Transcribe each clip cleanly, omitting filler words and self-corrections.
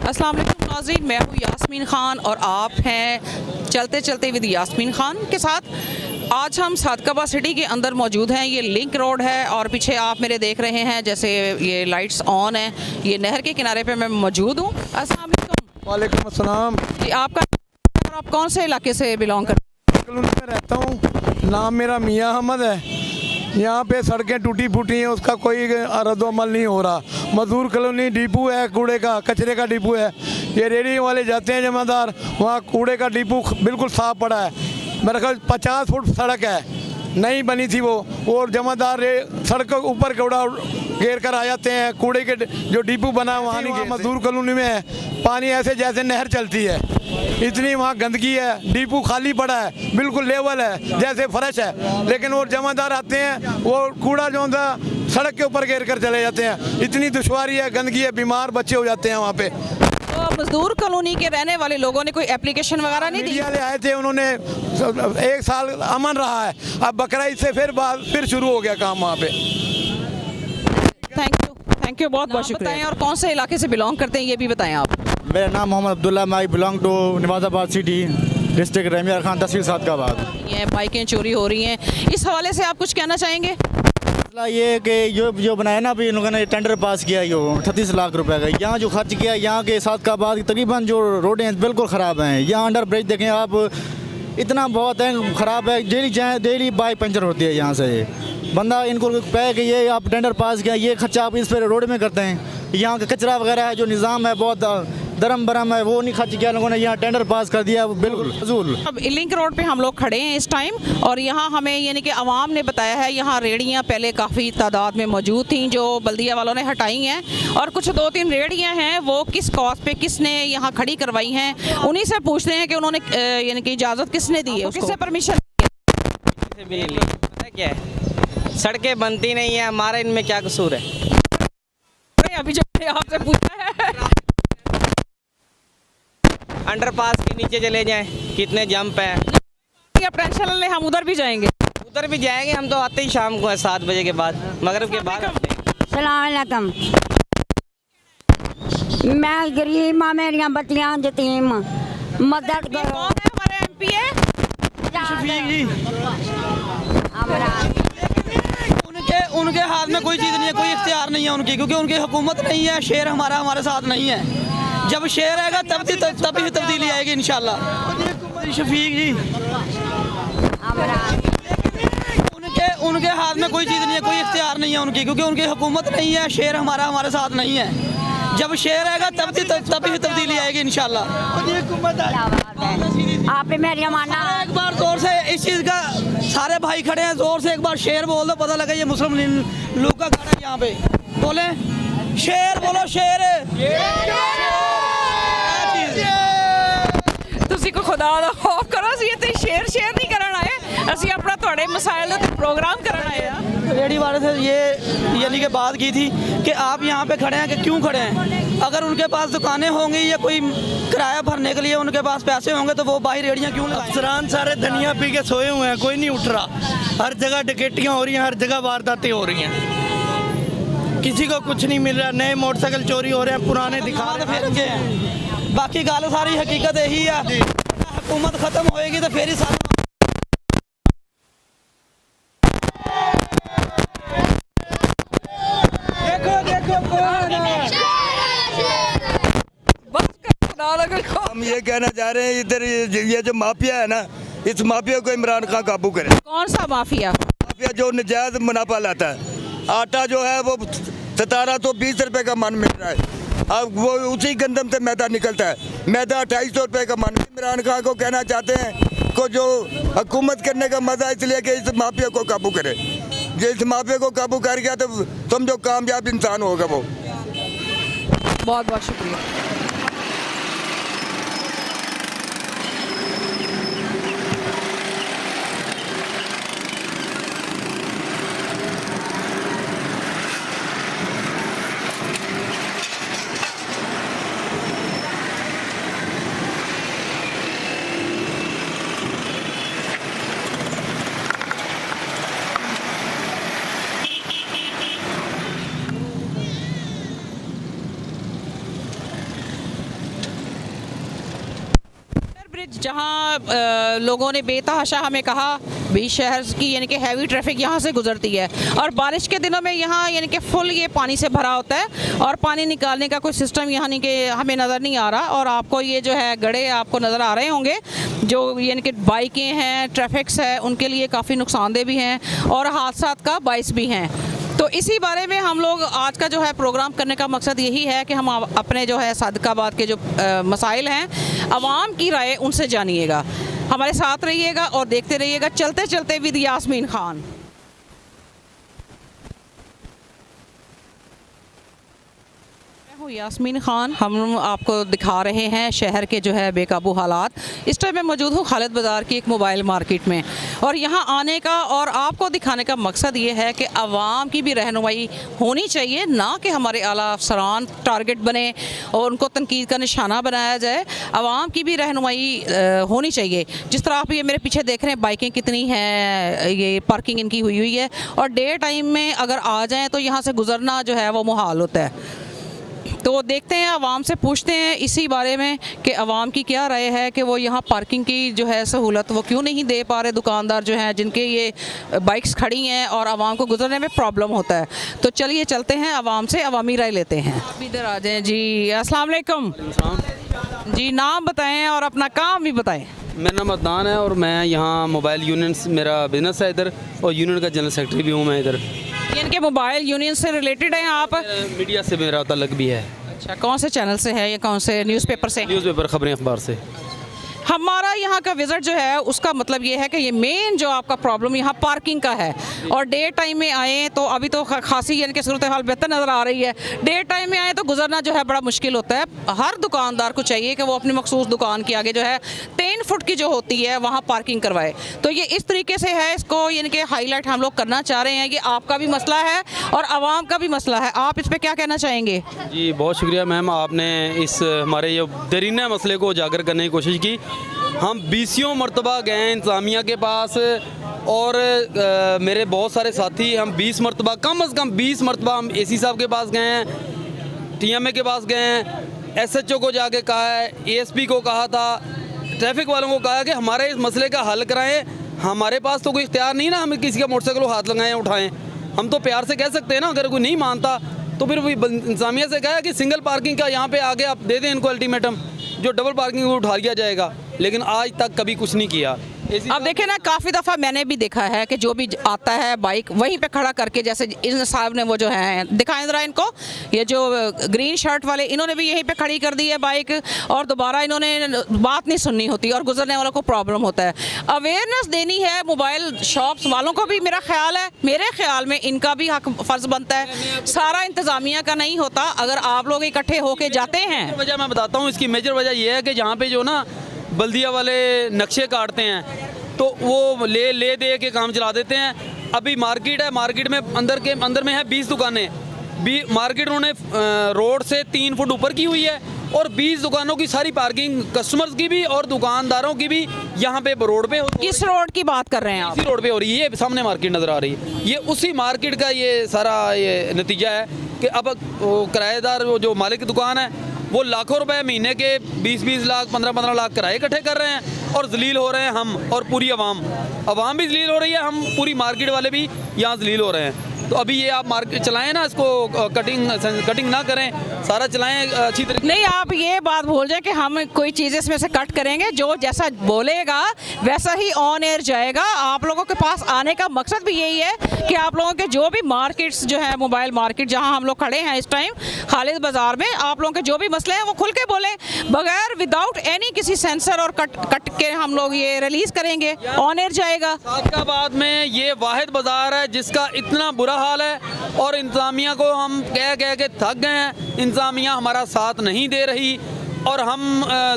अस्सलाम वालेकुम नाज़रीन, मैं हूँ यास्मीन ख़ान और आप हैं चलते चलते विद यास्मीन ख़ान के साथ। आज हम सादकाबाद सिटी के अंदर मौजूद हैं। ये लिंक रोड है और पीछे आप मेरे देख रहे हैं जैसे ये लाइट्स ऑन हैं। ये नहर के किनारे पे मैं मौजूद हूँ। अस्सलाम वालेकुम। वालेकुम अस्सलाम। जी, आपका आप कौन से इलाके से बिलोंग करते हैं? कॉलोनी में रहता हूँ। नाम मेरा मियाँ अहमद है। यहाँ पे सड़कें टूटी फूटी हैं, उसका कोई रद्द-ओ-अमल नहीं हो रहा। मजदूर कॉलोनी डिपो है, कूड़े का कचरे का डिपो है। ये रेडी वाले जाते हैं जमादार, वहाँ कूड़े का डिपो बिल्कुल साफ पड़ा है। मेरे ख्याल 50 फुट सड़क है, नहीं बनी थी वो, और जमादार सड़क के ऊपर कूड़ा घेर कर आ जाते हैं। कूड़े के जो डिपो बना वहाँ नहीं, मजदूर कॉलोनी में है। पानी ऐसे जैसे नहर चलती है, इतनी वहाँ गंदगी है। डिपो खाली पड़ा है, बिल्कुल लेवल है जैसे फर्श है, लेकिन वो जमादार आते हैं, वो कूड़ा जो होता सड़क के ऊपर घेर कर चले जाते हैं। इतनी दुश्वारी है, गंदगी है, बीमार बच्चे हो जाते हैं वहाँ पे। तो मजदूर कॉलोनी के रहने वाले लोगों ने कोई एप्लीकेशन वगैरह नहीं दी? मीडिया ले आए थे, उन्होंने 1 साल अमन रहा है। अब बकरीद से फिर शुरू हो गया काम वहाँ पे। थैंक यू, बहुत बहुत शुक्रिया। बताएं और कौन से इलाके से बिलोंग करते हैं ये भी बताएं आप। मेरा नाम मोहम्मद अब्दुल्ला, मैं belong to Nawazabad city, district Rameer Khan, tehsil Sadiqabad. ये बाइकें चोरी हो रही हैं, इस हवाले से आप कुछ कहना चाहेंगे? मसला ये है कि जो बनाया ना, अभी इन लोगों ने टेंडर पास किया, यो 38 लाख रुपए का। यहाँ जो खर्च किया, यहाँ के सादकाबाद की तकरीबन जो रोडें हैं बिल्कुल ख़राब हैं। यहाँ अंडर ब्रिज देखें आप, इतना बहुत है ख़राब है। डेली बाइक पंचर होती है यहाँ से। बंदा इनको कहे कि ये आप टेंडर पास किया, ये खर्चा आप इस पर रोड में करते हैं। यहाँ का कचरा वगैरह है, जो निज़ाम है बहुत दरम बरम है, वो नहीं खर्च किया लोगों ने, यहाँ टेंडर पास कर दिया, वो बिल्कुल फजूल। अब लिंक रोड पे हम लोग खड़े हैं इस टाइम, और यहाँ हमें यानी कि आवाम ने बताया है यहाँ रेहड़ियाँ पहले काफ़ी तादाद में मौजूद थीं जो बल्दिया वालों ने हटाई हैं, और कुछ 2-3 रेहड़ियाँ हैं वो किस कॉस्ट पे किसने यहाँ खड़ी करवाई हैं। उन्हीं से पूछते हैं कि उन्होंने यानी कि इजाज़त किसने दी है, किससे परमिशन दी है? पता क्या है, सड़कें बनती नहीं है, हमारा इनमें क्या कसूर है? अभी जो आपसे पूछा है, अंडरपास के नीचे चले जाएं, कितने जंप हैं। आप टेंशन ले, हम उधर भी जाएंगे। उधर भी जाएंगे, हम तो आते ही शाम को है 7 बजे के बाद, मगरिब के बाद। सलाम, मैं गरीब माँ, मेरिया बच्चियां यतीम, मदद करो। कौन है हमारे MP है? शफीक जी। उनके हाथ में कोई चीज़ नहीं है, कोई इख्तियार नहीं है उनकी, क्योंकि उनकी हुकूमत नहीं है। शेर हमारे साथ नहीं है। जब शेर आएगा तभी तब्दीली आएगी इंशाल्लाह। शफीक जी, उनके हाथ में कोई चीज़ नहीं है, कोई इख्तियार नहीं है उनकी, क्योंकि उनकी हुकूमत नहीं है। शेर हमारे साथ नहीं है। जब शेर आएगा तभी तब्दीली आएगी इंशाल्लाह। आप मेरी माना एक बार जोर से इस चीज़ का, सारे भाई खड़े हैं, जोर से एक बार शेर बोल दो, पता लगा ये मुस्लिम लोग का खड़ा है यहाँ पे। बोले शेर, बोलो शेर। ਤੁਸੀਂ ਕੋ ਖੁਦਾ ਦਾ ਖੌਫ ਕਰੋ, ਅਸੀਂ ਇੱਥੇ ਸ਼ੇਰ ਨਹੀਂ ਕਰਨ ਆਏ, ਅਸੀਂ ਆਪਣਾ ਤੁਹਾਡੇ ਮਸਾਇਲ ਦੇ ਉੱਤੇ प्रोग्राम करना है। रेडी वाले से ये यानी कि बात की थी कि आप यहाँ पे खड़े हैं कि क्यों खड़े हैं। अगर उनके पास दुकानें होंगी या कोई किराया भरने के लिए उनके पास पैसे होंगे तो वो बाहर रेडियाँ क्यों लगाएं? अफसरान सारे धनिया पी के सोए हुए हैं, कोई नहीं उठ रहा। हर जगह डकैतियाँ हो रही हैं, हर जगह वारदातें हो रही हैं, किसी को कुछ नहीं मिल रहा। नए मोटरसाइकिल चोरी हो रहे हैं, पुराने दिखा फिर के हैं। बाकी गल सारी हकीकत यही है, हुकूमत खत्म होएगी तो फिर ही सारा हम ये कहना चाह रहे हैं, इधर ये जो माफिया है ना, इस माफिया को इमरान खान काबू करे। कौन सा माफिया? माफिया जो नजायज मुनाफा लाता है। आटा जो है वो 1720 रुपए का मन मिल रहा है, अब वो उसी गंदम से मैदा निकलता है। मैदा 2800 रुपए का मन। इमरान खान को कहना चाहते हैं को जो हुकूमत करने का मजा इसलिए कि इस माफिया को काबू करे। जो इस माफिया को काबू कर गया तो समझो कामयाब इंसान होगा वो। बहुत बहुत शुक्रिया। ब्रिज जहाँ लोगों ने बेतहाशा हमें कहा भी शहर की यानी कि हैवी ट्रैफिक यहाँ से गुजरती है और बारिश के दिनों में यहाँ यानी कि फुल ये पानी से भरा होता है और पानी निकालने का कोई सिस्टम यहाँ नहीं कि हमें नज़र नहीं आ रहा। और आपको ये जो है गड्ढे आपको नज़र आ रहे होंगे जो यानी कि बाइकें हैं, ट्रैफिक्स है, उनके लिए काफ़ी नुकसानदेह भी हैं और हादसा का बाइस भी हैं। तो इसी बारे में हम लोग आज का जो है प्रोग्राम करने का मकसद यही है कि हम अपने जो है सादिकाबाद के जो मसाइल हैं आवाम की राय उनसे जानिएगा। हमारे साथ रहिएगा और देखते रहिएगा चलते चलते विद यास्मीन खान। यास्मीन खान, हम आपको दिखा रहे हैं शहर के जो है बेकाबू हालात। इस टाइम मैं मौजूद हूँ खालिद बाज़ार की एक मोबाइल मार्केट में और यहाँ आने का और आपको दिखाने का मकसद ये है कि आवाम की भी रहनुमाई होनी चाहिए, ना कि हमारे आला अफसरान टारगेट बने और उनको तनकीद का निशाना बनाया जाए। आवाम की भी रहनुमाई होनी चाहिए। जिस तरह आप ये मेरे पीछे देख रहे हैं बाइकें कितनी हैं, ये पार्किंग इनकी हुई है और डे टाइम में अगर आ जाएँ तो यहाँ से गुज़रना जो है वो मुहाल होता है। तो देखते हैं आवाम से पूछते हैं इसी बारे में कि आवाम की क्या राय है कि वो यहाँ पार्किंग की जो है सहूलत वो क्यों नहीं दे पा रहे दुकानदार जो हैं जिनके ये बाइक्स खड़ी हैं और आवाम को गुजरने में प्रॉब्लम होता है। तो चलिए चलते हैं आवाम से अवामी राय लेते हैं। आप इधर आ जाएँ जी। अस्सलाम वालेकुम जी, नाम बताएँ और अपना काम भी बताएँ। मेरा नाम अदनान है और मैं यहाँ मोबाइल यूनियन मेरा बिज़नेस है इधर और यूनियन का जनरल सेक्रेटरी भी हूँ मैं इधर। इनके मोबाइल यूनियन से रिलेटेड हैं आप? मीडिया से मेरा ताल्लुक भी है। अच्छा, कौन से चैनल से है या कौन से न्यूज़पेपर से? न्यूज़पेपर, खबरें, अखबार से। हमारा यहाँ का विज़िट जो है उसका मतलब ये है कि ये मेन जो आपका प्रॉब्लम यहाँ पार्किंग का है और डे टाइम में आए तो अभी तो खासी यानी कि सूरत हाल बेहतर नज़र आ रही है। डे टाइम में आए तो गुजरना जो है बड़ा मुश्किल होता है। हर दुकानदार को चाहिए कि वो अपनी मखसूस दुकान के आगे जो है 3 फुट की जो होती है वहाँ पार्किंग करवाए। तो ये इस तरीके से है, इसको यानी कि हाईलाइट हम लोग करना चाह रहे हैं। ये आपका भी मसला है और आवाम का भी मसला है। आप इस पर क्या कहना चाहेंगे? जी बहुत शुक्रिया मैम, आपने इस हमारे ये दरीना मसले को उजागर करने की कोशिश की। हम 20 मरतबा गए इंतज़ामिया के पास और मेरे बहुत सारे साथी हम 20 मरतबा कम से कम 20 मरतबा हम एसी साहब के पास गए हैं, TMA के पास गए हैं, SHO को जाके कहा है, ASP को कहा था, ट्रैफिक वालों को कहा कि हमारे इस मसले का हल कराएं। हमारे पास तो कोई इख्तियार नहीं ना हम किसी का मोटरसाइकिल हाथ लगाएं उठाएं। हम तो प्यार से कह सकते हैं ना, अगर कोई नहीं मानता तो फिर इंतज़ामिया से कहा कि सिंगल पार्किंग का यहाँ पे आगे आप दे दें इनको अल्टीमेटम, जो डबल पार्किंग को उठा लिया जाएगा। लेकिन आज तक कभी कुछ नहीं किया। अब देखें ना, काफ़ी दफ़ा मैंने भी देखा है कि जो भी आता है बाइक वहीं पे खड़ा करके, जैसे इन साहब ने वो जो है दिखाएं ज़रा इनको, ये जो ग्रीन शर्ट वाले इन्होंने भी यहीं पे खड़ी कर दी है बाइक और दोबारा इन्होंने बात नहीं सुननी होती और गुजरने वालों को प्रॉब्लम होता है। अवेयरनेस देनी है मोबाइल शॉप्स वालों को भी, मेरा ख्याल है, मेरे ख्याल में इनका भी हक फ़र्ज़ बनता है। सारा इंतज़ामिया का नहीं होता। अगर आप लोग इकट्ठे होके जाते हैं, वजह मैं बताता हूँ, इसकी मेजर वजह यह है कि जहाँ पे जो ना बल्दिया वाले नक्शे काटते हैं तो वो ले दे के काम चला देते हैं। अभी मार्केट है, मार्केट में अंदर में है 20 दुकानें, मार्केट उन्होंने रोड से 3 फुट ऊपर की हुई है और 20 दुकानों की सारी पार्किंग कस्टमर्स की भी और दुकानदारों की भी यहाँ पे रोड पे। किस रोड की बात कर रहे हैं आप? इसी रोड पे हो रही है, ये सामने मार्केट नज़र आ रही है। ये उसी मार्केट का ये सारा ये नतीजा है कि अब वो किराएदार वो जो मालिक की दुकान है वो लाखों रुपए महीने के 20-20 लाख 15-15 लाख किराए इकट्ठे कर रहे हैं और जलील हो रहे हैं हम और पूरी आवाम भी जलील हो रही है, हम पूरी मार्केट वाले भी यहाँ जलील हो रहे हैं। तो अभी ये आप मार्केट चलाएं ना, इसको कटिंग ना करें, सारा चलाएं अच्छी तरीके। नहीं, आप ये बात भूल जाए कि हम कोई चीज़ इसमें से कट करेंगे, जो जैसा बोलेगा वैसा ही ऑन एयर जाएगा। आप लोगों के पास आने का मकसद भी यही है कि आप लोगों के जो भी मार्केट्स जो है मोबाइल मार्केट जहां हम लोग खड़े हैं इस टाइम खालिद बाज़ार में, आप लोगों के जो भी मसले हैं वो खुल के बोलें, बगैर विदाउट एनी किसी सेंसर और कट के हम लोग ये रिलीज़ करेंगे, ऑन एयर जाएगा। सादिकाबाद में ये वाहिद बाज़ार है जिसका इतना बुरा हाल है और इंतज़ामिया को हम कह के थक गए हैं। इंतज़ामिया हमारा साथ नहीं दे रही और हम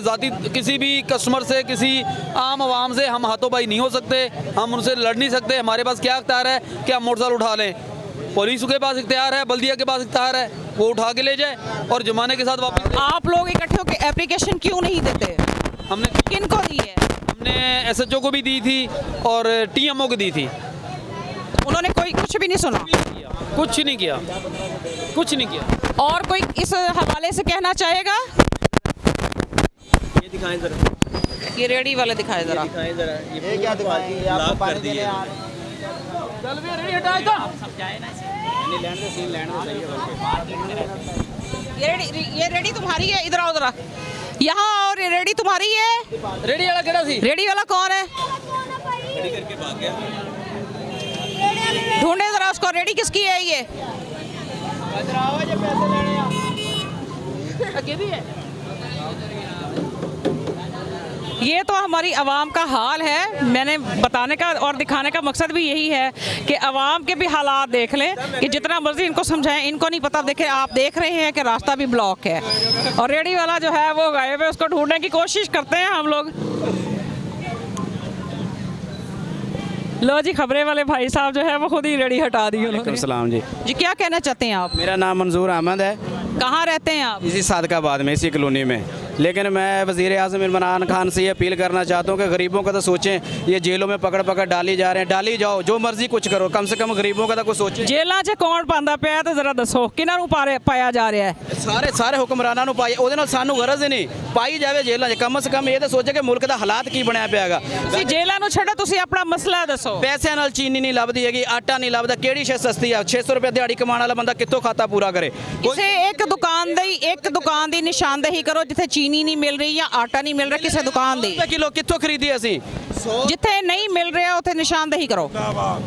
ज़ाती किसी भी कस्टमर से, किसी आम आवाम से हम हाथों-पाई नहीं हो सकते, हम उनसे लड़ नहीं सकते। हमारे पास क्या इख्तियार है कि हम मोटरसाइकिल उठा लें? पुलिस के पास इख्तियार है, बल्दिया के पास इख्तियार है, वो उठा के ले जाए और जुर्माने के साथ वापस। आप लोग इकट्ठे होकर एप्लीकेशन क्यों नहीं देते? हमने किन को दी है? हमने SHO को भी दी थी और TMO को दी थी। उन्होंने कोई कुछ भी नहीं सुना, कुछ नहीं किया, कुछ नहीं किया। और कोई इस हवाले से कहना चाहेगा? दिखाएं जरा, ये रेडी वाले दिखाए जरा। दिखाएं जरा। ये क्या दिखाई है? आपको लाख कर पानी दिए। देने आ रहे ये रेडी तुम्हारी है, इधर आओ जरा यहाँ। और ये रेडी तुम्हारी है? रेडी वाला केड़ा सी? रेडी वाला कौन है? ढूंढे जरा उसको, रेडी किसकी है ये? ये तो हमारी आवाम का हाल है। मैंने बताने का और दिखाने का मकसद भी यही है कि आवाम के भी हालात देख लें कि जितना मर्जी इनको समझाएं, इनको नहीं पता। देखें, आप देख रहे हैं कि रास्ता भी ब्लॉक है और रेडी वाला जो है वो गायब है। उसको ढूंढने की कोशिश करते हैं हम लोग। लो जी, खबरें वाले भाई साहब जो है वो खुद ही रेडी हटा दी उन्होंने। सलाम जी। जी, क्या कहना चाहते हैं आप? मेरा नाम मंजूर अहमद है, कहाँ रहते हैं आप? इसी सादकाबाद में, इसी कॉलोनी में। लेकिन मैं वज़ीर आज़म इमरान खान से ये अपील करना चाहता हूँ कि गरीबों का तो सोचें। ये जेलों में पकड़ पकड़ डाली जा रहे हैं, डाली जाओ, जो मर्जी कुछ करो, कम से कम गरीबों का तो कुछ सोचें। जेलों 'ਚ कौन पांदा ਪਿਆ तो जरा दसो किन्हां ਨੂੰ ਪਾਇਆ जा रहा है? सारे सारे हुक्मराना ਨੂੰ ਪਾਈ, ਉਹਦੇ ਨਾਲ ਸਾਨੂੰ ਗਰਜ਼ ਹੀ ਨਹੀਂ ਪਾਈ ਜਾਵੇ ਜੇਲ੍ਹਾਂ 'ਚ। ਕਮ ਸੇ ਕਮ ਇਹ ਤਾਂ ਸੋਚੇ ਕਿ ਮੁਲਕ ਦਾ ਹਾਲਾਤ ਕੀ ਬਣਿਆ ਪਿਆ ਹੈਗਾ। ਤੁਸੀਂ ਜੇਲਾਂ ਨੂੰ ਛੱਡੋ, ਤੁਸੀਂ ਆਪਣਾ ਮਸਲਾ ਦੱਸੋ। ਪੈਸਿਆਂ ਨਾਲ ਚੀਨੀ ਨਹੀਂ ਲੱਭਦੀ ਹੈਗੀ, ਆਟਾ ਨਹੀਂ ਲੱਭਦਾ। ਕਿਹੜੀ ਸ਼ੈ ਸਸਤੀ ਆ? 600 ਰੁਪਏ ਦਿਹਾੜੀ ਕਮਾਉਣ ਵਾਲਾ ਬੰਦਾ ਕਿੱਥੋਂ ਖਾਤਾ ਪੂਰਾ ਕਰੇ? ਕਿਸੇ ਇੱਕ ਦੁਕਾਨ ਦੀ ਨਿਸ਼ਾਨਦੇਹੀ ਕਰੋ ਜਿੱਥੇ ਚੀਨੀ ਨਹੀਂ ਮਿਲ ਰਹੀ ਜਾਂ ਆਟਾ ਨਹੀਂ ਮਿਲ ਰਿਹਾ। ਕਿਸੇ ਦੁਕਾਨ ਦੀ ਕਿਲੋ ਕਿੱਥੋਂ ਖਰੀਦੀ ਅਸੀਂ? ਜਿੱਥੇ ਨਹੀਂ ਮਿਲ ਰਿਹਾ ਉੱਥੇ ਨਿਸ਼ਾਨਦੇਹੀ ਕਰੋ।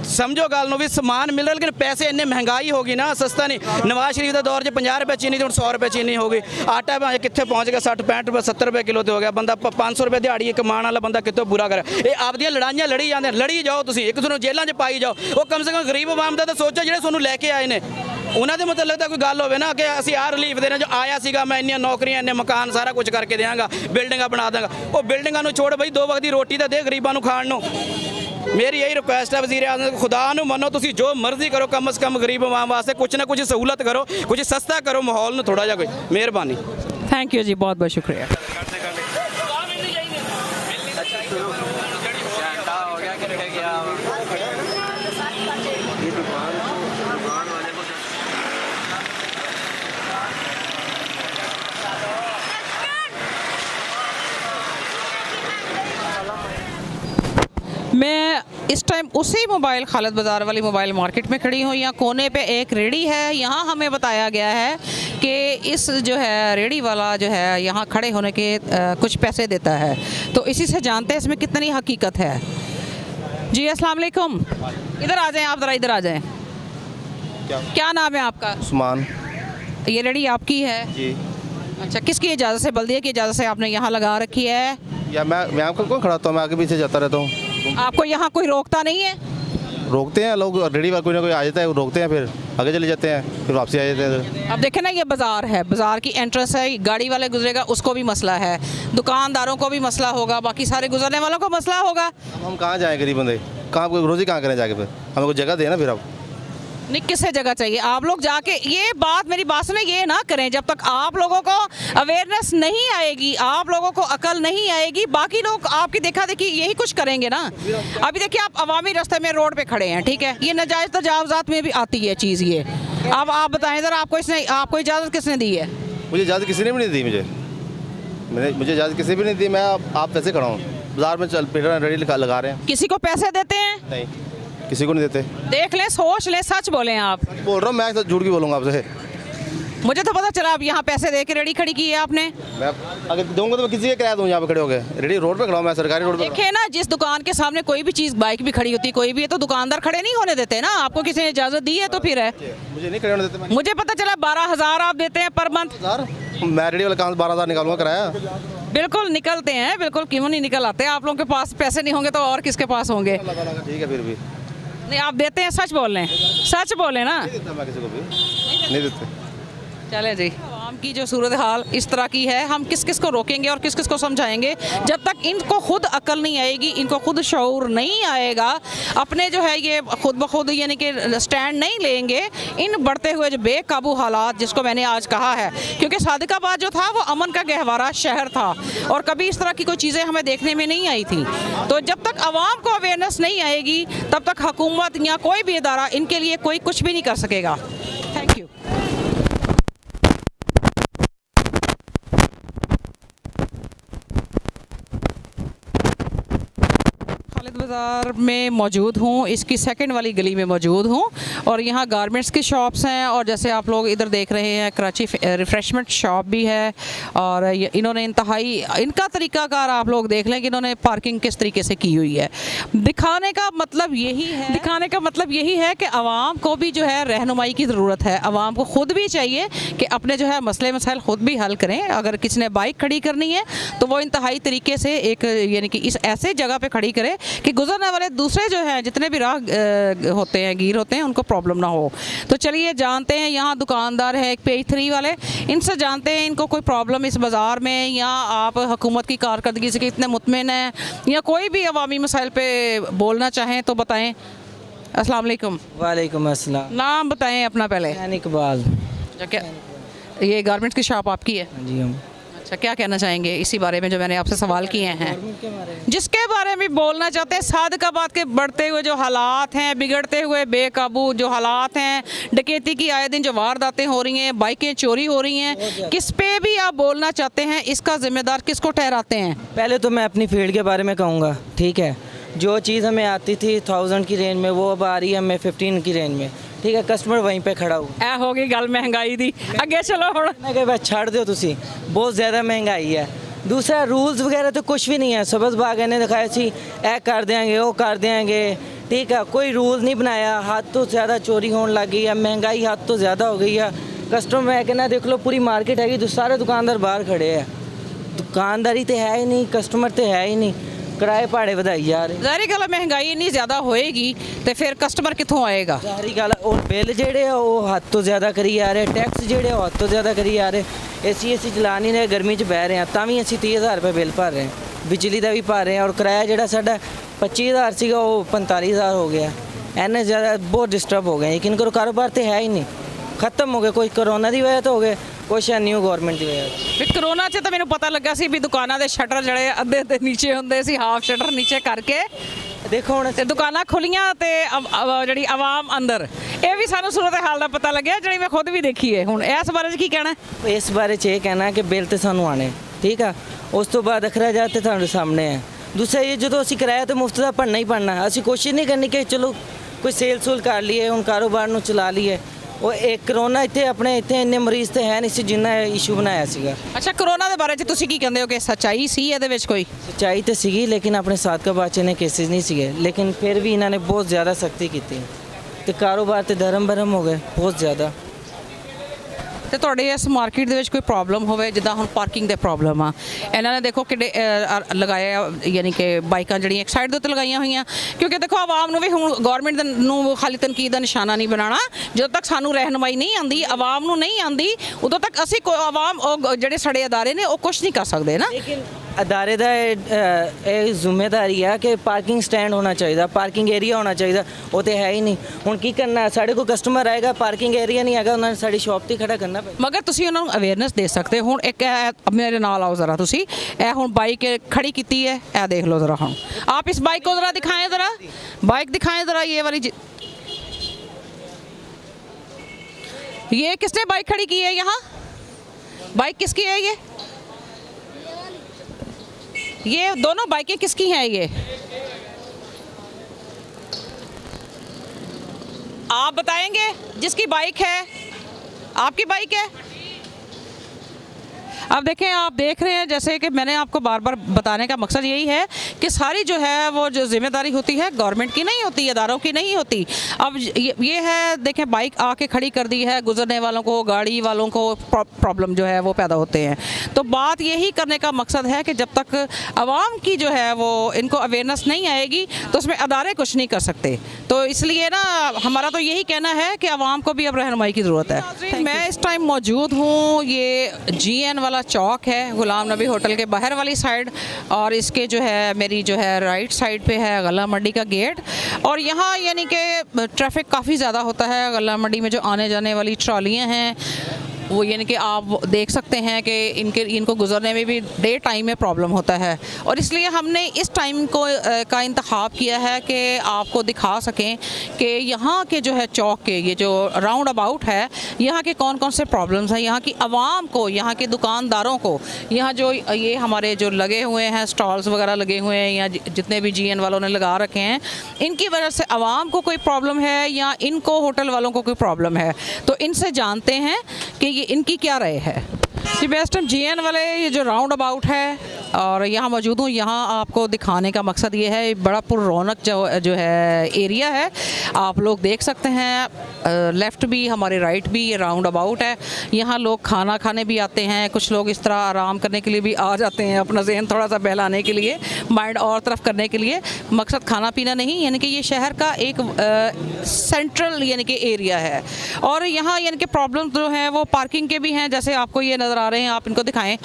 ਸਮਝੋ ਗੱਲ ਨੂੰ ਵੀ ਸਮਾਨ ਮਿਲ ਰਿਹਾ, ਲੇਕਿਨ ਪੈਸੇ ਇੰਨੇ ਮਹਿੰਗਾਈ ਹੋ ਗਈ ਨਾ, ਸਸਤਾ ਨਹੀਂ। ਨਵਾਜ਼ ਸ਼ਰੀਫ ਦੇ ਦੌਰ 'ਚ 50 ਰੁਪਏ ਚੀਨੀ ਤੇ ਹੁਣ 100 ਰੁਪਏ ਚੀਨੀ ਹੋ ਗਈ। ਆਟਾ ਭਾਵੇਂ ਕਿੱਥੇ ਪਹੁੰਚ ਗਿਆ 60 65 ਰੁਪਏ 70 ਰੁਪਏ ਕਿਲੋ ਤੇ ਹੋ ਗਿਆ। ਬੰਦਾ 500 ਰੁਪਏ ਦਿਹਾੜੀ ਕਮਾਉਣ ਵਾਲਾ ਬੰਦਾ ਕਿੱਥੋਂ ਪੂਰਾ ਕਰੇ? ਇਹ ਆਪਦੀਆਂ ਲੜਾਈਆਂ ਲੜੀ ਜਾਂਦੇ, ਲੜੀ ਜਾਓ ਤੁਸੀਂ, ਇੱਕ ਦੂਜੇ ਨੂੰ ਜੇਲ੍ਹਾਂ 'ਚ ਪਾਈ ਜਾਓ। ਉਹ ਕਮ ਸੇ ਕਮ ਗਰੀਬ ਆਵਾਮ ਦਾ ਤਾਂ ਸੋਚੋ, ਜਿਹੜੇ ਤੁਹਾਨੂੰ ਲੈ ਕੇ ਆਏ ਨੇ ਉਹਨਾਂ ਦੇ ਮਤਲਬ ਤਾਂ ਕੋਈ ਗੱਲ ਹੋਵੇ ਨਾ ਕਿ ਅਸੀਂ ਆਹ ਰਿਲੀਫ ਦੇਣਾ। ਜੋ ਆਇਆ ਸੀਗਾ ਮੈਂ ਇੰਨੀਆਂ ਨੌਕਰੀਆਂ, ਇੰਨੇ ਮਕਾਨ, ਸਾਰਾ ਕੁਝ ਕਰਕੇ ਦਿਆਂਗਾ, ਬਿਲਡਿੰਗਾਂ ਬਣਾ ਦਾਂਗਾ। ਉਹ ਬਿਲਡਿੰਗਾਂ ਨੂੰ ਛੋੜ ਬਈ, 2 ਵਕਤ ਦੀ ਰੋਟੀ ਤਾਂ ਦੇ ਗਰੀਬਾਂ ਨੂੰ ਖਾਣ ਨੂੰ। ਮੇਰੀ ਇਹੀ ਰਿਕੁਐਸਟ ਹੈ ਵਜ਼ੀਰ ਆਜ਼ਮ, ਖੁਦਾ ਨੂੰ ਮੰਨੋ, ਤੁਸੀਂ ਜੋ ਮਰਜ਼ੀ ਕਰੋ, ਕਮ ਸੇ ਕਮ ਗਰੀਬ ਆਵਾਮ ਵਾਸਤੇ ਕੁਝ ਨਾ ਕੁਝ ਸਹੂਲਤ ਕਰੋ, ਕੁਝ ਸਸਤਾ ਕਰੋ ਮਾਹੌਲ ਨੂੰ ਥੋੜਾ ਜਿਹਾ ਕੋਈ। ਮਿਹਰਬਾਨੀ। थैंक यू जी, बहुत बहुत शुक्रिया। मैं इस टाइम उसी मोबाइल खालिद बाज़ार वाली मोबाइल मार्केट में खड़ी हूँ। यहाँ कोने पे एक रेडी है। यहाँ हमें बताया गया है कि इस जो है रेडी वाला जो है यहाँ खड़े होने के कुछ पैसे देता है। तो इसी से जानते हैं इसमें कितनी हकीकत है। जी अस्सलाम वालेकुम, इधर आ जाएं आप, ज़रा इधर आ जाएं। क्या नाम है आपका? उस्मान ये रेडी आपकी है जी। अच्छा, किसकी इजाज़त से? बल्दिया की इजाज़त से आपने यहाँ लगा रखी है? या मैं आपको कौन खड़ा होता हूँ? मैं आगे पीछे जाता रहता हूँ। आपको यहाँ कोई रोकता नहीं है? रोकते हैं लोग, रेडी वाला कोई ना कोई आ जाता है, रोकते हैं, फिर आगे चले जाते हैं, फिर वापसी आ जाते हैं। अब देखें ना, ये बाज़ार है, बाज़ार की एंट्रेंस है, गाड़ी वाले गुजरेगा उसको भी मसला है, दुकानदारों को भी मसला होगा, बाकी सारे गुजरने वालों को मसला होगा। हम कहाँ जाएँ गरीब बंदे? कहाँ रोज़ी कहाँ करें जाके? फिर हमें कोई जगह देना फिर। आप नहीं, किसे जगह चाहिए? आप लोग जाके ये बात, मेरी बात सुने, ये ना करें जब तक आप लोगों को अवेयरनेस नहीं आएगी, आप लोगों को अकल नहीं आएगी, बाकी लोग आपकी देखा देखी यही कुछ करेंगे ना। अभी देखिए, आप अवामी रास्ते में रोड पे खड़े हैं, ठीक है, ये नाजायज़ तजावज़ात में भी आती है चीज़ ये। अब आप बताएं ज़रा, आपको इजाज़त किसने दी है? मुझे इजाज़त किसी ने भी नहीं दी। मुझे इजाज़त किसी भी नहीं दी। मैं आप पैसे खड़ा हूँ बाज़ार में, चल पेड़ रेडी लगा रहे हैं। किसी को पैसे देते हैं? नहीं, किसी को नहीं देते। देख लें, सोच लें, सच बोलें। आप बोल रहा हूँ, मैं झूठ की बोलूँगा आपसे? मुझे तो पता चला आप यहाँ पैसे दे के रेडी खड़ी की है आपने। मैं अगर दूंगा तो मैं किसी के किराया दूँ? यहाँ पे खड़े हो गए, रेडी रोड पे खड़ा हूँ मैं, सरकारी रोड पे। देखिए ना, जिस दुकान के सामने कोई भी चीज़, बाइक भी खड़ी होती, कोई भी है, तो दुकानदार खड़े नहीं होने देते ना। आपको किसी ने इजाज़त दी है तो फिर है। मुझे नहीं खड़े होने देते। मुझे पता चला 12,000 आप देते हैं पर मंथ। मैं रेडी वाला कहाँ से 12,000 निकालूंगा किराया? बिल्कुल निकलते हैं, बिल्कुल, क्यों नहीं निकल आते। आप लोगों के पास पैसे नहीं होंगे तो और किसके पास होंगे? ठीक है, फिर भी नहीं, आप देते हैं, सच बोल रहे हैं, सच बोले ना। नहीं देता मैं किसी को भी, नहीं देते। चले जी, आवाम की जो सूरत हाल इस तरह की है, हम किस किस को रोकेंगे और किस किस को समझाएंगे? जब तक इनको खुद अकल नहीं आएगी, इनको खुद शऊर नहीं आएगा, अपने जो है ये खुद ब खुद यानी कि स्टैंड नहीं लेंगे इन बढ़ते हुए जो बेकाबू हालात, जिसको मैंने आज कहा है, क्योंकि सादिकाबाद जो था वो अमन का गहवारा शहर था और कभी इस तरह की कोई चीज़ें हमें देखने में नहीं आई थी। तो जब तक आवाम को अवेयरनेस नहीं आएगी, तब तक हुकूमत या कोई भी इदारा इनके लिए कोई कुछ भी नहीं कर सकेगा। Thank you. बाज़ार में मौजूद हूँ, इसकी सेकंड वाली गली में मौजूद हूँ और यहाँ गारमेंट्स की शॉप्स हैं और जैसे आप लोग इधर देख रहे हैं कराची रिफ़्रेशमेंट शॉप भी है और इन्होंने इंतहाई इनका तरीक़ाकार आप लोग देख लें कि इन्होंने पार्किंग किस तरीके से की हुई है। दिखाने का मतलब यही है कि आवाम को भी जो है रहनुमाई की ज़रूरत है। आवाम को ख़ुद भी चाहिए कि अपने जो है मसले मसाइल ख़ुद भी हल करें। अगर किसी ने बाइक खड़ी करनी है तो वो इंतहाई तरीके से एक यानी कि इस ऐसे जगह पे खड़ी करे कि गुजरने वाले दूसरे जो हैं जितने भी राह होते हैं गिर होते हैं उनको प्रॉब्लम ना हो। तो चलिए जानते हैं, यहाँ दुकानदार है एक पेज 3 वाले, इनसे जानते हैं इनको कोई प्रॉब्लम इस बाज़ार में या आप हुकूमत की कारकर्दगी से कितने मुतमिन हैं या कोई भी अवामी मसाइल पे बोलना चाहें तो बताएं। अस्सलाम वालेकुम। वालेकुम अस्सलाम। नाम बताएं अपना पहले। इकबाल। क्या ये गारमेंट्स की शॉप आपकी है? जी हम। अच्छा, क्या कहना चाहेंगे इसी बारे में जो मैंने आपसे सवाल किए हैं, जिसके बारे में बोलना चाहते हैं? सादकाबाद के बढ़ते हुए जो हालात हैं, बिगड़ते हुए बेकाबू जो हालात हैं, डकैती की आए दिन जो वारदातें हो रही हैं, बाइकें चोरी हो रही हैं, किस पे भी आप बोलना चाहते हैं? इसका जिम्मेदार किसको ठहराते हैं? पहले तो मैं अपनी फील्ड के बारे में कहूँगा, ठीक है। जो चीज़ हमें आती थी 1000 की रेंज में वो अब आ रही है हमें 15 की रेंज में, ठीक है। कस्टमर वहीं पे खड़ा हुआ ऐ हो गई गल महंगाई दी। अगे चलो हुण मैं कहा बस छड़ दो तुसी, बहुत ज़्यादा महंगाई है। दूसरा रूल्स वगैरह तो कुछ भी नहीं है। सबज बाग ने दिखाया सी ए कर देंगे वो कर देंगे, ठीक है। कोई रूल नहीं बनाया। हद तो ज़्यादा चोरी होने लग गई है, महंगाई हद तो ज़्यादा हो गई है। कस्टमर मैं कहना देख लो पूरी मार्केट हैगी तो सारे दुकानदार बाहर खड़े हैं। दुकानदारी तो है ही नहीं, कस्टमर तो है ही नहीं, किराए भाड़े ਵਧਾਈ जा रहे। ਜ਼ਾਹਰੀ ਗੱਲ महंगाई इन्नी ज़्यादा होएगी तो फिर कस्टमर कितों आएगा? ਜ਼ਾਹਰੀ ਗੱਲ और बिल जेड़े वो हद तो ज़्यादा करी जा रहे, टैक्स जेड़े हद तो ज़्यादा करी जा रहे। एसी चला नहीं रहे, गर्मी च बह रहे हैं ਤਾਂ ਵੀ ਅਸੀਂ 30000 रुपये बिल भर रहे हैं, बिजली का भी भर रहे हैं और किराया ਜਿਹੜਾ ਸਾਡਾ 25000 ਸੀਗਾ ਉਹ 45000 हो गया। इन्ने ज़्यादा बहुत डिस्टर्ब हो गए, लेकिन कारोबार तो है ही नहीं, खत्म हो गए। कोई कोरोना की वजह तो हो गए, कुछ है न्यू गवर्नमेंट की वजह। ਵੀ ਕਰੋਨਾ 'ਚ ਤਾਂ ਮੈਨੂੰ ਪਤਾ ਲੱਗਾ ਸੀ ਵੀ ਦੁਕਾਨਾਂ ਦੇ ਸ਼ਟਰ ਜਿਹੜੇ ਅੱਧੇ ਤੇ ਨੀਚੇ ਹੁੰਦੇ ਸੀ, ਹਾਫ ਸ਼ਟਰ ਨੀਚੇ ਕਰਕੇ ਦੇਖੋ ਹੁਣ ਤੇ ਦੁਕਾਨਾਂ ਖੁੱਲੀਆਂ ਤੇ ਜਿਹੜੀ ਆਵਾਮ ਅੰਦਰ, ਇਹ ਵੀ ਸਾਨੂੰ ਸੂਰਤ ਹਾਲ ਦਾ ਪਤਾ ਲੱਗਿਆ ਜਿਹੜੀ ਮੈਂ ਖੁਦ ਵੀ ਦੇਖੀ ਹੈ। ਹੁਣ ਇਸ ਬਾਰੇ 'ਚ ਕੀ ਕਹਿਣਾ? ਇਸ ਬਾਰੇ 'ਚ ਇਹ ਕਹਿਣਾ ਕਿ ਬਿੱਲ ਤੇ ਸਾਨੂੰ ਆਣੇ, ਠੀਕ ਆ। ਉਸ ਤੋਂ ਬਾਅਦ ਅਖਰਾਜਾਤ ਤੇ ਤੁਹਾਡੇ ਸਾਹਮਣੇ ਹੈ। ਦੂਸਰਾ ਇਹ ਜਦੋਂ ਅਸੀਂ ਕਿਰਾਇਆ ਤੇ ਮੁਫਤ ਦਾ ਭਰਨਾ ਹੀ ਭਰਨਾ, ਅਸੀਂ ਕੋਸ਼ਿਸ਼ ਨਹੀਂ ਕਰਨੀ ਕਿ ਚਲੋ ਕੋਈ ਸੇਲ ਸੂਲ ਕਰ ਲਈਏ, ਹੁਣ ਕਾਰੋਬਾਰ ਨੂੰ ਚਲਾ ਲਈਏ। ਉਹ ਇੱਕ ਕਰੋਨਾ ਇੱਥੇ ਆਪਣੇ ਇੱਥੇ ਇੰਨੇ ਮਰੀਜ਼ ਤੇ ਹੈ ਨਹੀਂ ਸੀ ਜਿੰਨਾ ਇਸ਼ੂ ਬਣਾਇਆ ਸੀਗਾ। ਅੱਛਾ, ਕਰੋਨਾ ਦੇ ਬਾਰੇ 'ਚ ਤੁਸੀਂ ਕੀ ਕਹਿੰਦੇ ਹੋ ਕਿ ਸੱਚਾਈ ਸੀ ਇਹਦੇ ਵਿੱਚ ਕੋਈ? ਸੱਚਾਈ ਤੇ ਸੀਗੀ, ਲੇਕਿਨ ਆਪਣੇ ਸਾਦਕਾਬਾਦ 'ਚ ਇਹਨੇ ਕੇਸਿਸ ਨਹੀਂ ਸੀਗੇ, ਲੇਕਿਨ ਫਿਰ ਵੀ ਇਹਨਾਂ ਨੇ ਬਹੁਤ ਜ਼ਿਆਦਾ ਸਖਤੀ ਕੀਤੀ ਤੇ ਕਾਰੋਬਾਰ ਤੇ ਧਰਮ ਭਰਮ ਹੋ ਗਏ ਬਹੁਤ ਜ਼ਿਆਦਾ। ਤੇ ਤੁਹਾਡੇ ਇਸ ਮਾਰਕੀਟ ਦੇ ਵਿੱਚ ਕੋਈ ਪ੍ਰੋਬਲਮ ਹੋਵੇ, ਜਿੱਦਾਂ ਹੁਣ ਪਾਰਕਿੰਗ ਦੇ ਪ੍ਰੋਬਲਮ ਆ, ਇਹਨਾਂ ਨੇ ਦੇਖੋ ਕਿੱਡੇ ਲਗਾਇਆ, ਯਾਨੀ ਕਿ ਬਾਈਕਾਂ ਜਿਹੜੀਆਂ ਇੱਕ ਸਾਈਡ ਦੇ ਉੱਤੇ ਲਗਾਈਆਂ ਹੋਈਆਂ, ਕਿਉਂਕਿ ਦੇਖੋ ਆਵਾਮ ਨੂੰ ਵੀ ਹੁਣ ਗਵਰਨਮੈਂਟ ਨੂੰ ਖਾਲੀ ਤਨਕੀਦ ਦਾ ਨਿਸ਼ਾਨਾ ਨਹੀਂ ਬਣਾਉਣਾ। ਜਦੋਂ ਤੱਕ ਸਾਨੂੰ ਰਹਿਨਮਾਈ ਨਹੀਂ ਆਉਂਦੀ, ਆਵਾਮ ਨੂੰ ਨਹੀਂ ਆਉਂਦੀ, ਉਦੋਂ ਤੱਕ ਅਸੀਂ ਆਵਾਮ ਉਹ ਜਿਹੜੇ ਸਾਡੇ ਅਦਾਰੇ ਨੇ ਉਹ ਕੁਝ ਨਹੀਂ ਕਰ ਸਕਦੇ ਨਾ। ਲੇਕਿਨ ਅਦਾਰੇ ਦਾ ਇਹ ਜ਼ਿੰਮੇਵਾਰੀ ਆ ਕਿ ਪਾਰਕਿੰਗ ਸਟੈਂਡ ਹੋਣਾ ਚਾਹੀਦਾ, ਪਾਰਕਿੰਗ ਏਰੀਆ ਹੋਣਾ ਚਾਹੀਦਾ, ਉਹ ਤੇ ਹੈ ਹੀ ਨਹੀਂ। ਹੁਣ ਕੀ ਕਰਨਾ, ਸਾਡੇ ਕੋਲ ਕਸਟਮਰ ਆਏਗਾ, ਪਾਰਕਿੰਗ ਏਰੀਆ ਨਹੀਂ ਹੈਗਾ, ਉਹਨਾਂ ਨੇ ਸਾਡੀ ਸ਼ਾਪ ਤੇ ਖੜਾ ਕਰਨਾ ਪਏਗਾ। ਮਗਰ ਤੁਸੀਂ ਉਹਨਾਂ ਨੂੰ ਅਵੇਅਰਨੈਸ ਦੇ ਸਕਦੇ। ਹੁਣ ਇੱਕ ਮੇਰੇ ਨਾਲ ਆਓ ਜ਼ਰਾ, ਤੁਸੀਂ ਇਹ ਹੁਣ ਬਾਈਕ ਖੜੀ ਕੀਤੀ ਹੈ, ਇਹ ਦੇਖ ਲਓ ਜ਼ਰਾ। ਹੁਣ आप इस बाइक को ज़रा दिखाएं, ज़रा बाइक दिखाएं ज़रा, ये वाली ये किसने बाइक खड़ी की है यहाँ? बाइक किसकी है ये दोनों बाइकें किसकी हैं? ये आप बताएंगे? जिसकी बाइक है आपकी बाइक है? अब देखें, आप देख रहे हैं जैसे कि मैंने आपको बार बार बताने का मकसद यही है कि सारी जो है वो जो जिम्मेदारी होती है गवर्नमेंट की नहीं होती, अदारों की नहीं होती। अब ये है, देखें बाइक आके खड़ी कर दी है, गुजरने वालों को, गाड़ी वालों को प्रॉब्लम जो है वो पैदा होते हैं। तो बात यही करने का मकसद है कि जब तक आवाम की जो है वो इनको अवेयरनेस नहीं आएगी तो उसमें अदारे कुछ नहीं कर सकते। तो इसलिए ना हमारा तो यही कहना है कि आवाम को भी अब रहनुमाई की ज़रूरत है। मैं इस टाइम मौजूद हूँ, ये GN वाला चौक है, गुलाम नबी होटल के बाहर वाली साइड, और इसके जो है मेरी जो है राइट साइड पे है गला मंडी का गेट। और यहाँ यानी कि ट्रैफिक काफ़ी ज़्यादा होता है। गला मंडी में जो आने जाने वाली ट्रॉलियाँ हैं वो यानी कि आप देख सकते हैं कि इनको गुजरने में भी डे टाइम में प्रॉब्लम होता है, और इसलिए हमने इस टाइम को का इंतखाब किया है कि आपको दिखा सकें कि यहाँ के जो है चौक के ये जो राउंड अबाउट है, यहाँ के कौन कौन से प्रॉब्लम्स हैं, यहाँ की आवाम को, यहाँ के दुकानदारों को, यहाँ जो ये हमारे जो लगे हुए हैं स्टॉल्स वगैरह लगे हुए हैं या जितने भी GN वालों ने लगा रखे हैं, इनकी वजह से आवाम को कोई प्रॉब्लम है या इनको होटल वालों को कोई प्रॉब्लम है, तो इनसे जानते हैं कि ये इनकी क्या राय है। जी बेस्ट टाइम GN वाले ये जो राउंड अबाउट है और यहाँ मौजूद हूँ, यहाँ आपको दिखाने का मकसद ये है, बड़ा पुररौनक जो है एरिया है, आप लोग देख सकते हैं लेफ़्ट भी हमारे राइट भी ये राउंड अबाउट है। यहाँ लोग खाना खाने भी आते हैं, कुछ लोग इस तरह आराम करने के लिए भी आ जाते हैं, अपना जहन थोड़ा सा बहलाने के लिए, माइंड और तरफ करने के लिए, मकसद खाना पीना नहीं, यानी कि ये शहर का एक सेंट्रल यानी कि एरिया है। और यहाँ यानी कि प्रॉब्लम जो हैं वो पार्किंग के भी हैं, जैसे आपको ये नज़र आ रहे हैं, आप इनको दिखाएं,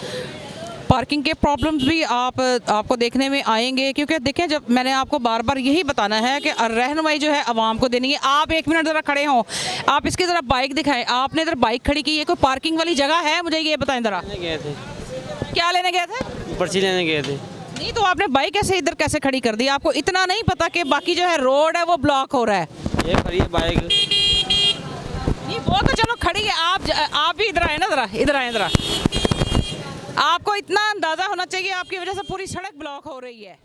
पार्किंग के प्रॉब्लम्स भी आपको देखने में आएंगे, क्योंकि देखें जब मैंने आपको बार बार यही बताना है कि रहनुमाई जो है आवाम को देनी है। आप 1 मिनट ज़रा खड़े हों, आप इसकी ज़रा बाइक दिखाएं, आपने इधर बाइक खड़ी की, ये कोई पार्किंग वाली जगह है? मुझे ये बताएं ज़रा। गए थे, क्या लेने गए थे? पर्ची लेने गए थे। नहीं तो आपने बाइक ऐसे इधर कैसे खड़ी कर दी? आपको इतना नहीं पता कि बाकी जो है रोड है वो ब्लॉक हो रहा है? ये खड़ी है बाइक। नहीं वो तो चलो खड़ी है, आप भी इधर आए ना, ज़रा इधर आए ज़रा। आपको इतना अंदाज़ा होना चाहिए आपकी वजह से पूरी सड़क ब्लॉक हो रही है।